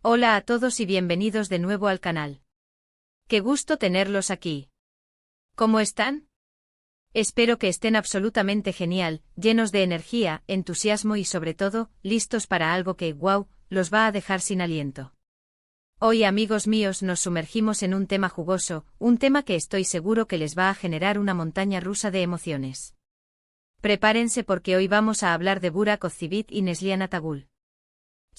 Hola a todos y bienvenidos de nuevo al canal. Qué gusto tenerlos aquí. ¿Cómo están? Espero que estén absolutamente genial, llenos de energía, entusiasmo y sobre todo, listos para algo que, wow, los va a dejar sin aliento. Hoy, amigos míos, nos sumergimos en un tema jugoso, un tema que estoy seguro que les va a generar una montaña rusa de emociones. Prepárense porque hoy vamos a hablar de Burak Ozceğit y Neslihan Atagül.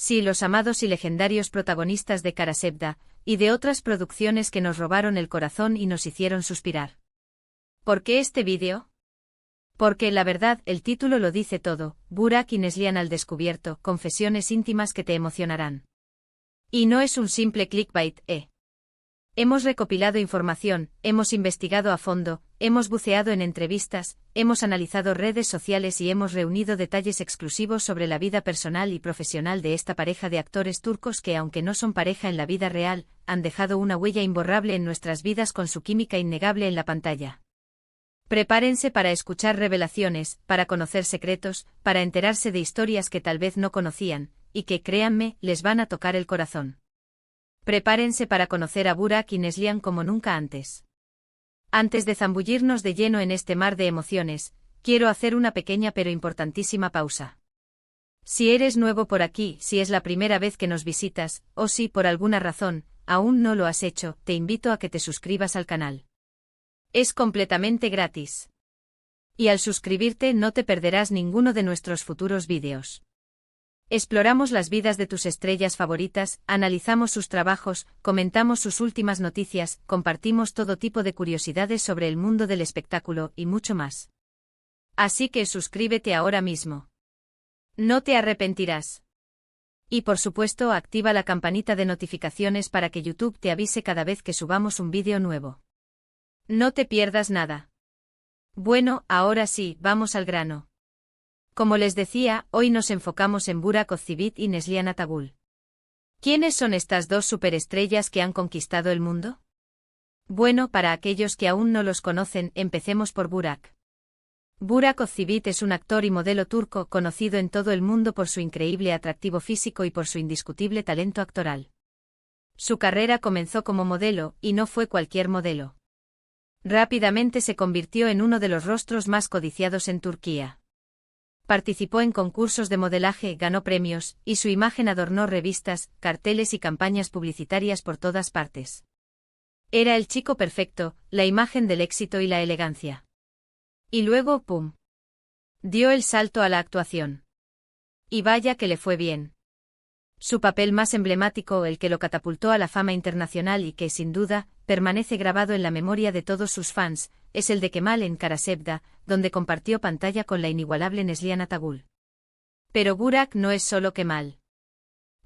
Sí, los amados y legendarios protagonistas de Kara Sevda, y de otras producciones que nos robaron el corazón y nos hicieron suspirar. ¿Por qué este vídeo? Porque, la verdad, el título lo dice todo, Burak y Neslihan al descubierto, confesiones íntimas que te emocionarán. Y no es un simple clickbait, Hemos recopilado información, hemos investigado a fondo, hemos buceado en entrevistas, hemos analizado redes sociales y hemos reunido detalles exclusivos sobre la vida personal y profesional de esta pareja de actores turcos que, aunque no son pareja en la vida real, han dejado una huella imborrable en nuestras vidas con su química innegable en la pantalla. Prepárense para escuchar revelaciones, para conocer secretos, para enterarse de historias que tal vez no conocían, y que, créanme, les van a tocar el corazón. Prepárense para conocer a Burak y Neslihan como nunca antes. Antes de zambullirnos de lleno en este mar de emociones, quiero hacer una pequeña pero importantísima pausa. Si eres nuevo por aquí, si es la primera vez que nos visitas, o si, por alguna razón, aún no lo has hecho, te invito a que te suscribas al canal. Es completamente gratis. Y al suscribirte no te perderás ninguno de nuestros futuros vídeos. Exploramos las vidas de tus estrellas favoritas, analizamos sus trabajos, comentamos sus últimas noticias, compartimos todo tipo de curiosidades sobre el mundo del espectáculo y mucho más. Así que suscríbete ahora mismo. No te arrepentirás. Y por supuesto, activa la campanita de notificaciones para que YouTube te avise cada vez que subamos un vídeo nuevo. No te pierdas nada. Bueno, ahora sí, vamos al grano. Como les decía, hoy nos enfocamos en Burak Ozceğit y Neslihan Atagül. ¿Quiénes son estas dos superestrellas que han conquistado el mundo? Bueno, para aquellos que aún no los conocen, empecemos por Burak. Burak Ozceğit es un actor y modelo turco conocido en todo el mundo por su increíble atractivo físico y por su indiscutible talento actoral. Su carrera comenzó como modelo, y no fue cualquier modelo. Rápidamente se convirtió en uno de los rostros más codiciados en Turquía. Participó en concursos de modelaje, ganó premios, y su imagen adornó revistas, carteles y campañas publicitarias por todas partes. Era el chico perfecto, la imagen del éxito y la elegancia. Y luego, ¡pum!, dio el salto a la actuación. Y vaya que le fue bien. Su papel más emblemático, el que lo catapultó a la fama internacional y que, sin duda, permanece grabado en la memoria de todos sus fans, es el de Kemal en Kara Sevda, donde compartió pantalla con la inigualable Neslihan Atagül. Pero Burak no es solo Kemal.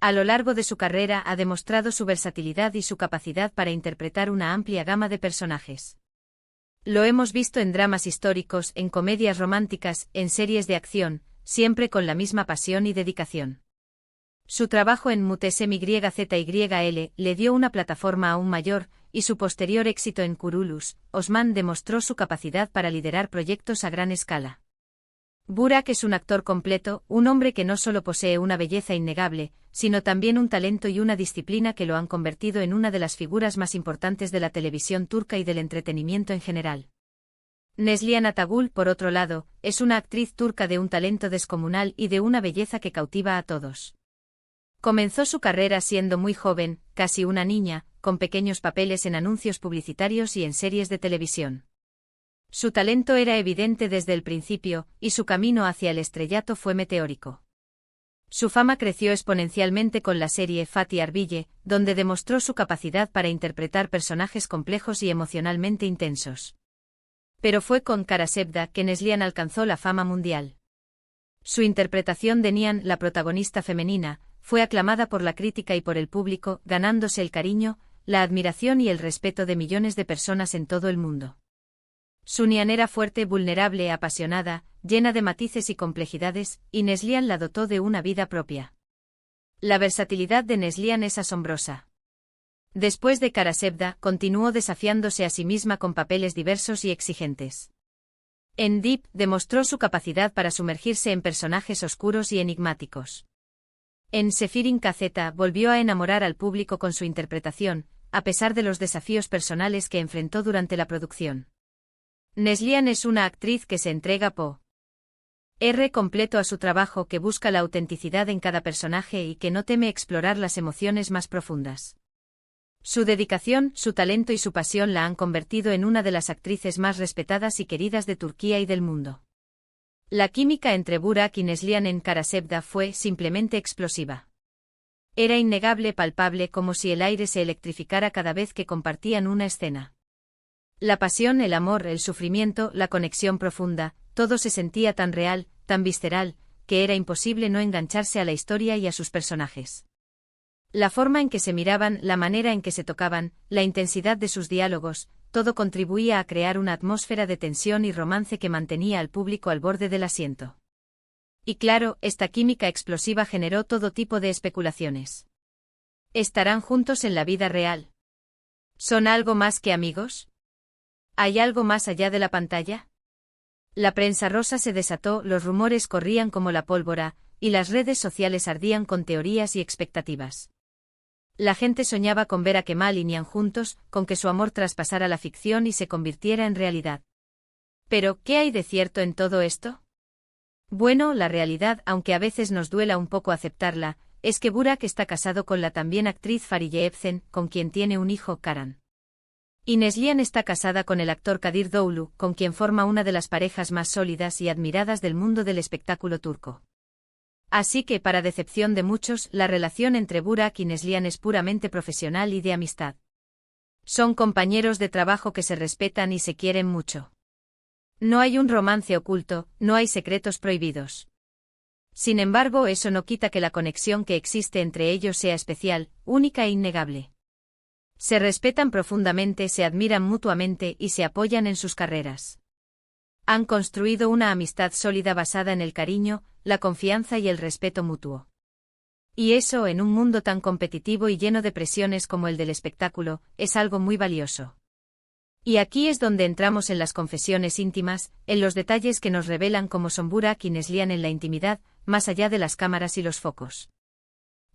A lo largo de su carrera ha demostrado su versatilidad y su capacidad para interpretar una amplia gama de personajes. Lo hemos visto en dramas históricos, en comedias románticas, en series de acción, siempre con la misma pasión y dedicación. Su trabajo en Muhteşem YZYL le dio una plataforma aún mayor, y su posterior éxito en Kuruluş, Osman demostró su capacidad para liderar proyectos a gran escala. Burak es un actor completo, un hombre que no solo posee una belleza innegable, sino también un talento y una disciplina que lo han convertido en una de las figuras más importantes de la televisión turca y del entretenimiento en general. Neslihan Atagül, por otro lado, es una actriz turca de un talento descomunal y de una belleza que cautiva a todos. Comenzó su carrera siendo muy joven, casi una niña, con pequeños papeles en anuncios publicitarios y en series de televisión. Su talento era evidente desde el principio, y su camino hacia el estrellato fue meteórico. Su fama creció exponencialmente con la serie Fatih Arville, donde demostró su capacidad para interpretar personajes complejos y emocionalmente intensos. Pero fue con Kara Sevda que Neslihan alcanzó la fama mundial. Su interpretación de Nihan, la protagonista femenina, fue aclamada por la crítica y por el público, ganándose el cariño, la admiración y el respeto de millones de personas en todo el mundo. Su Nihan era fuerte, vulnerable, apasionada, llena de matices y complejidades, y Neslihan la dotó de una vida propia. La versatilidad de Neslihan es asombrosa. Después de Kara Sevda, continuó desafiándose a sí misma con papeles diversos y exigentes. En Deep demostró su capacidad para sumergirse en personajes oscuros y enigmáticos. En Sefirin Kazeta volvió a enamorar al público con su interpretación, a pesar de los desafíos personales que enfrentó durante la producción. Neslihan es una actriz que se entrega por completo a su trabajo, que busca la autenticidad en cada personaje y que no teme explorar las emociones más profundas. Su dedicación, su talento y su pasión la han convertido en una de las actrices más respetadas y queridas de Turquía y del mundo. La química entre Burak y Neslihan en Kara Sevda fue simplemente explosiva. Era innegable, palpable, como si el aire se electrificara cada vez que compartían una escena. La pasión, el amor, el sufrimiento, la conexión profunda, todo se sentía tan real, tan visceral, que era imposible no engancharse a la historia y a sus personajes. La forma en que se miraban, la manera en que se tocaban, la intensidad de sus diálogos, todo contribuía a crear una atmósfera de tensión y romance que mantenía al público al borde del asiento. Y claro, esta química explosiva generó todo tipo de especulaciones. ¿Estarán juntos en la vida real? ¿Son algo más que amigos? ¿Hay algo más allá de la pantalla? La prensa rosa se desató, los rumores corrían como la pólvora, y las redes sociales ardían con teorías y expectativas. La gente soñaba con ver a Kemal y Nihan juntos, con que su amor traspasara la ficción y se convirtiera en realidad. Pero, ¿qué hay de cierto en todo esto? Bueno, la realidad, aunque a veces nos duela un poco aceptarla, es que Burak está casado con la también actriz Fariye Evcen, con quien tiene un hijo, Karan. Y Neslihan está casada con el actor Kadir Doğulu, con quien forma una de las parejas más sólidas y admiradas del mundo del espectáculo turco. Así que, para decepción de muchos, la relación entre Burak y Neslihan es puramente profesional y de amistad. Son compañeros de trabajo que se respetan y se quieren mucho. No hay un romance oculto, no hay secretos prohibidos. Sin embargo, eso no quita que la conexión que existe entre ellos sea especial, única e innegable. Se respetan profundamente, se admiran mutuamente y se apoyan en sus carreras. Han construido una amistad sólida basada en el cariño, la confianza y el respeto mutuo. Y eso, en un mundo tan competitivo y lleno de presiones como el del espectáculo, es algo muy valioso. Y aquí es donde entramos en las confesiones íntimas, en los detalles que nos revelan cómo son Burak y Neslihan en la intimidad, más allá de las cámaras y los focos.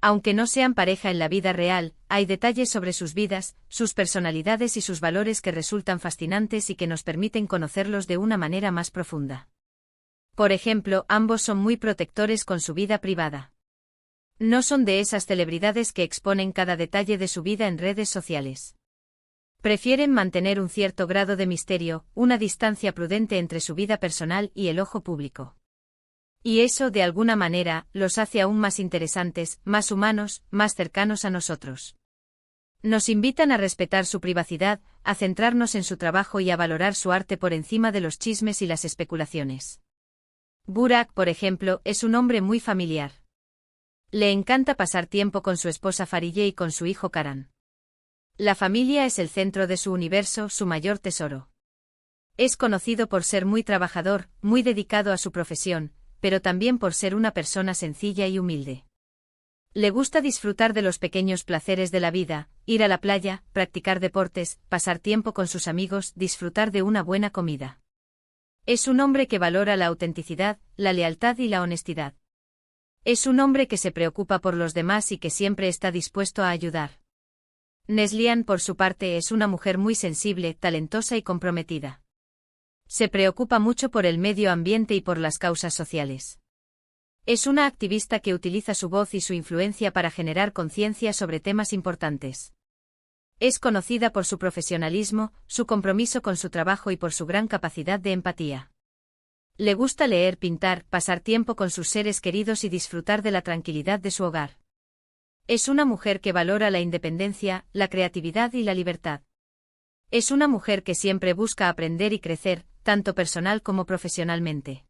Aunque no sean pareja en la vida real, hay detalles sobre sus vidas, sus personalidades y sus valores que resultan fascinantes y que nos permiten conocerlos de una manera más profunda. Por ejemplo, ambos son muy protectores con su vida privada. No son de esas celebridades que exponen cada detalle de su vida en redes sociales. Prefieren mantener un cierto grado de misterio, una distancia prudente entre su vida personal y el ojo público. Y eso, de alguna manera, los hace aún más interesantes, más humanos, más cercanos a nosotros. Nos invitan a respetar su privacidad, a centrarnos en su trabajo y a valorar su arte por encima de los chismes y las especulaciones. Burak, por ejemplo, es un hombre muy familiar. Le encanta pasar tiempo con su esposa Fariye y con su hijo Karan. La familia es el centro de su universo, su mayor tesoro. Es conocido por ser muy trabajador, muy dedicado a su profesión, pero también por ser una persona sencilla y humilde. Le gusta disfrutar de los pequeños placeres de la vida, ir a la playa, practicar deportes, pasar tiempo con sus amigos, disfrutar de una buena comida. Es un hombre que valora la autenticidad, la lealtad y la honestidad. Es un hombre que se preocupa por los demás y que siempre está dispuesto a ayudar. Neslihan, por su parte, es una mujer muy sensible, talentosa y comprometida. Se preocupa mucho por el medio ambiente y por las causas sociales. Es una activista que utiliza su voz y su influencia para generar conciencia sobre temas importantes. Es conocida por su profesionalismo, su compromiso con su trabajo y por su gran capacidad de empatía. Le gusta leer, pintar, pasar tiempo con sus seres queridos y disfrutar de la tranquilidad de su hogar. Es una mujer que valora la independencia, la creatividad y la libertad. Es una mujer que siempre busca aprender y crecer, tanto personal como profesionalmente.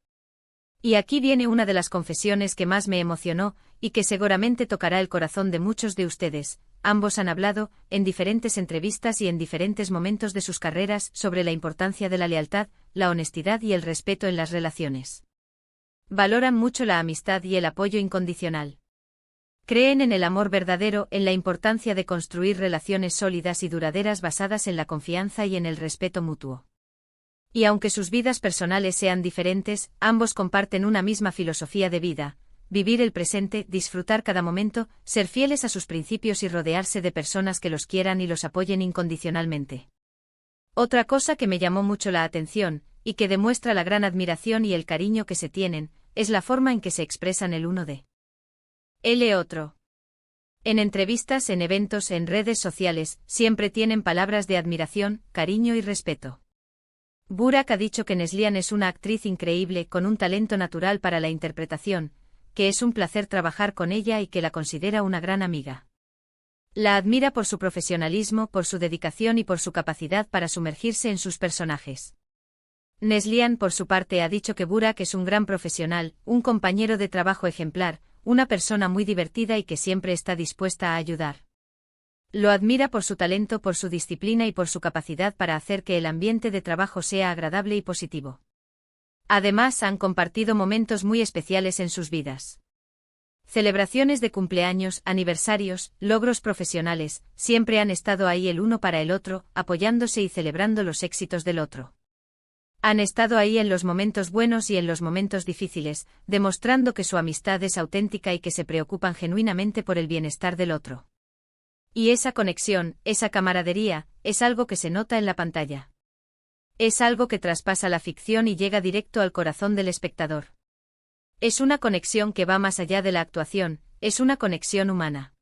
Y aquí viene una de las confesiones que más me emocionó, y que seguramente tocará el corazón de muchos de ustedes. Ambos han hablado, en diferentes entrevistas y en diferentes momentos de sus carreras, sobre la importancia de la lealtad, la honestidad y el respeto en las relaciones. Valoran mucho la amistad y el apoyo incondicional. Creen en el amor verdadero, en la importancia de construir relaciones sólidas y duraderas basadas en la confianza y en el respeto mutuo. Y aunque sus vidas personales sean diferentes, ambos comparten una misma filosofía de vida, vivir el presente, disfrutar cada momento, ser fieles a sus principios y rodearse de personas que los quieran y los apoyen incondicionalmente. Otra cosa que me llamó mucho la atención, y que demuestra la gran admiración y el cariño que se tienen, es la forma en que se expresan el uno de el otro. En entrevistas, en eventos, en redes sociales, siempre tienen palabras de admiración, cariño y respeto. Burak ha dicho que Neslihan es una actriz increíble con un talento natural para la interpretación, que es un placer trabajar con ella y que la considera una gran amiga. La admira por su profesionalismo, por su dedicación y por su capacidad para sumergirse en sus personajes. Neslihan, por su parte, ha dicho que Burak es un gran profesional, un compañero de trabajo ejemplar, una persona muy divertida y que siempre está dispuesta a ayudar. Lo admira por su talento, por su disciplina y por su capacidad para hacer que el ambiente de trabajo sea agradable y positivo. Además, han compartido momentos muy especiales en sus vidas. Celebraciones de cumpleaños, aniversarios, logros profesionales, siempre han estado ahí el uno para el otro, apoyándose y celebrando los éxitos del otro. Han estado ahí en los momentos buenos y en los momentos difíciles, demostrando que su amistad es auténtica y que se preocupan genuinamente por el bienestar del otro. Y esa conexión, esa camaradería, es algo que se nota en la pantalla. Es algo que traspasa la ficción y llega directo al corazón del espectador. Es una conexión que va más allá de la actuación, es una conexión humana.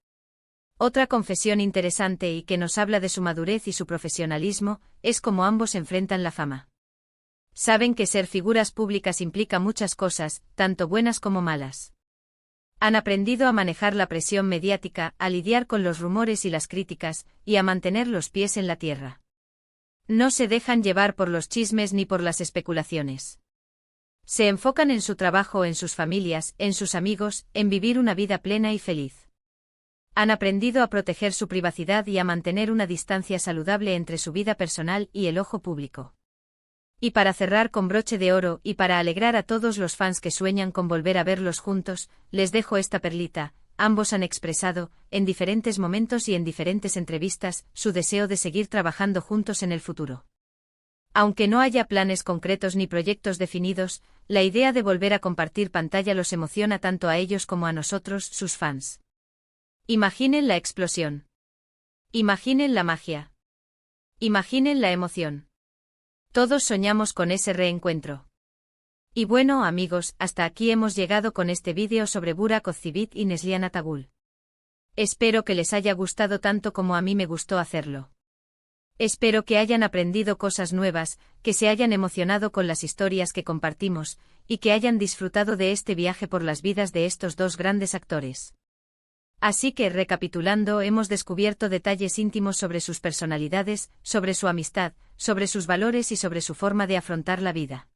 Otra confesión interesante y que nos habla de su madurez y su profesionalismo, es cómo ambos enfrentan la fama. Saben que ser figuras públicas implica muchas cosas, tanto buenas como malas. Han aprendido a manejar la presión mediática, a lidiar con los rumores y las críticas, y a mantener los pies en la tierra. No se dejan llevar por los chismes ni por las especulaciones. Se enfocan en su trabajo, en sus familias, en sus amigos, en vivir una vida plena y feliz. Han aprendido a proteger su privacidad y a mantener una distancia saludable entre su vida personal y el ojo público. Y para cerrar con broche de oro y para alegrar a todos los fans que sueñan con volver a verlos juntos, les dejo esta perlita. Ambos han expresado, en diferentes momentos y en diferentes entrevistas, su deseo de seguir trabajando juntos en el futuro. Aunque no haya planes concretos ni proyectos definidos, la idea de volver a compartir pantalla los emociona tanto a ellos como a nosotros, sus fans. Imaginen la explosión. Imaginen la magia. Imaginen la emoción. Todos soñamos con ese reencuentro. Y bueno, amigos, hasta aquí hemos llegado con este vídeo sobre Burak Özçivit y Neslihan Atagül. Espero que les haya gustado tanto como a mí me gustó hacerlo. Espero que hayan aprendido cosas nuevas, que se hayan emocionado con las historias que compartimos, y que hayan disfrutado de este viaje por las vidas de estos dos grandes actores. Así que, recapitulando, hemos descubierto detalles íntimos sobre sus personalidades, sobre su amistad, sobre sus valores y sobre su forma de afrontar la vida.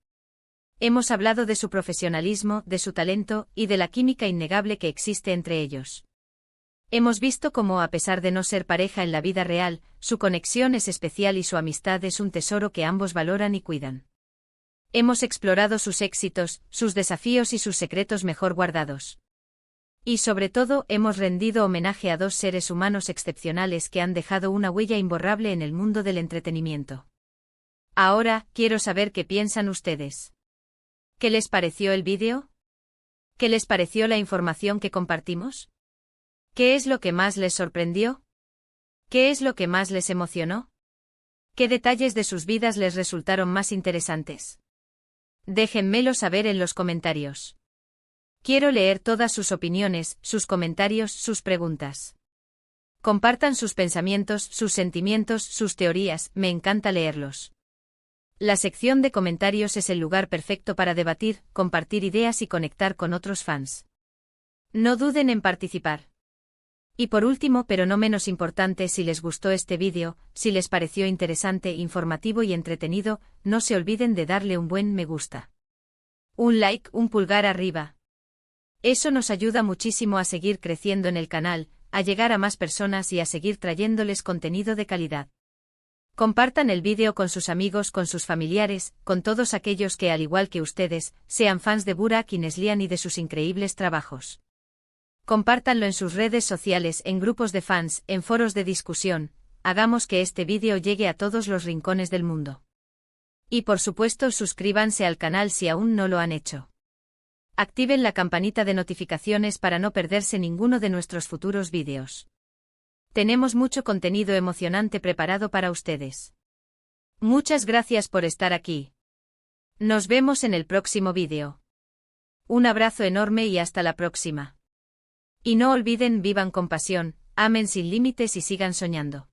Hemos hablado de su profesionalismo, de su talento, y de la química innegable que existe entre ellos. Hemos visto cómo, a pesar de no ser pareja en la vida real, su conexión es especial y su amistad es un tesoro que ambos valoran y cuidan. Hemos explorado sus éxitos, sus desafíos y sus secretos mejor guardados. Y sobre todo, hemos rendido homenaje a dos seres humanos excepcionales que han dejado una huella imborrable en el mundo del entretenimiento. Ahora, quiero saber qué piensan ustedes. ¿Qué les pareció el vídeo? ¿Qué les pareció la información que compartimos? ¿Qué es lo que más les sorprendió? ¿Qué es lo que más les emocionó? ¿Qué detalles de sus vidas les resultaron más interesantes? Déjenmelo saber en los comentarios. Quiero leer todas sus opiniones, sus comentarios, sus preguntas. Compartan sus pensamientos, sus sentimientos, sus teorías, me encanta leerlos. La sección de comentarios es el lugar perfecto para debatir, compartir ideas y conectar con otros fans. No duden en participar. Y por último, pero no menos importante, si les gustó este vídeo, si les pareció interesante, informativo y entretenido, no se olviden de darle un buen me gusta. Un like, un pulgar arriba. Eso nos ayuda muchísimo a seguir creciendo en el canal, a llegar a más personas y a seguir trayéndoles contenido de calidad. Compartan el vídeo con sus amigos, con sus familiares, con todos aquellos que, al igual que ustedes, sean fans de Burak y Neslihan y de sus increíbles trabajos. Compártanlo en sus redes sociales, en grupos de fans, en foros de discusión. Hagamos que este vídeo llegue a todos los rincones del mundo. Y por supuesto, suscríbanse al canal si aún no lo han hecho. Activen la campanita de notificaciones para no perderse ninguno de nuestros futuros vídeos. Tenemos mucho contenido emocionante preparado para ustedes. Muchas gracias por estar aquí. Nos vemos en el próximo vídeo. Un abrazo enorme y hasta la próxima. Y no olviden, vivan con pasión, amen sin límites y sigan soñando.